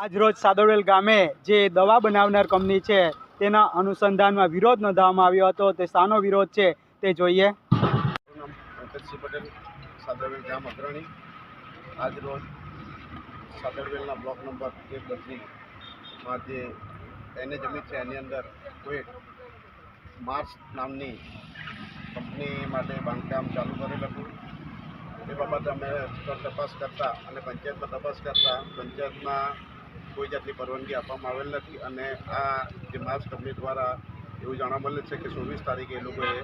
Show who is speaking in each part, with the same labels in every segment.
Speaker 1: આજરોજ સાદરવેલ ગામે જે દવા બનાવનાર કંપની છે તેના અનુસંધાનમાં વિરોધ નોંધવામાં આવ્યો હતો. તે શાનો વિરોધ છે તે જોઈએ.
Speaker 2: પંકજસિંહ પટેલ, સાદરવેલ ગામ અગ્રણી. આજરોજ સાદરવેલના બ્લોક નંબર 132માં જે એને જમીન છે એની અંદર કોઈ માર્સ નામની કંપની માટે બાંધકામ ચાલુ કરેલ હતું. એ બાબતે અમે તપાસ કરતા અને પંચાયતમાં તપાસ કરતા પંચાયતમાં કોઈ જાતની પરવાનગી આપવામાં આવેલ નથી. અને આ જે માર્સ કંપની દ્વારા એવું જાણવા મળે છે કે 24 તારીખે એ લોકોએ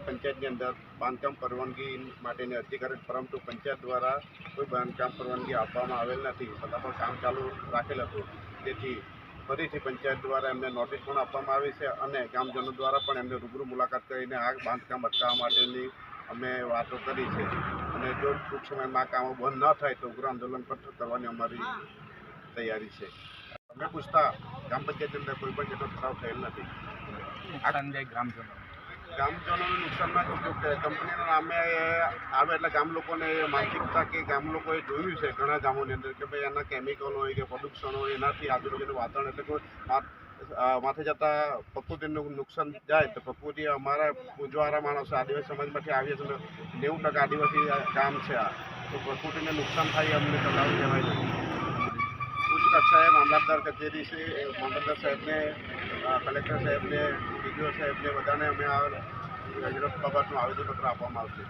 Speaker 2: પંચાયતની અંદર બાંધકામ પરવાનગી માટેની અરજી કરેલ, પરંતુ પંચાયત દ્વારા કોઈ બાંધકામ પરવાનગી આપવામાં આવેલ નથી. છતાં પણ કામ ચાલુ રાખેલ હતું. તેથી ફરીથી પંચાયત દ્વારા એમને નોટિસ પણ આપવામાં આવી છે અને ગામજનો દ્વારા પણ એમને રૂબરૂ મુલાકાત કરીને આ બાંધકામ અટકાવવા માટેની અમે વાતો કરી છે. અને જો ટૂંક સમયમાં આ કામો બંધ ન થાય તો ઉગ્ર આંદોલન પણ કરવાની અમારી તૈયારી છે. અમે પૂછતા ગ્રામ પંચાયતની અંદર કોઈ પણ જેટલો ઠરાવ થયેલ નથી. ગામજનોનું નુકસાનમાં કંપનીના નામે આવે એટલે ગામ લોકોને માનસિકતા કે ગામ લોકોએ જોયું છે ઘણા ગામોની અંદર કે ભાઈ એના કેમિકલ હોય કે પ્રોડક્શન હોય એનાથી આજુબાજુનું વાતાવરણ એટલે કોઈ માથે જતા પ્રકૃતિનું નુકસાન જાય તો પ્રકૃતિ અમારા પૂજવાવાળા માણસો આદિવાસી સમાજમાંથી આવીએ તો 90% આદિવાસી ગામ છે. આ તો પ્રકૃતિને નુકસાન થાય અમને ચલાવવું કહેવાય નહીં. ઉચ્ચ કક્ષાએ મામલતદાર કચેરી છે, મામલતદાર સાહેબને, કલેક્ટર સાહેબને, ડીડીઓ સાહેબને બધાને અમે આ વિરોધ બાબતનું આવેદનપત્ર આપવામાં આવશે.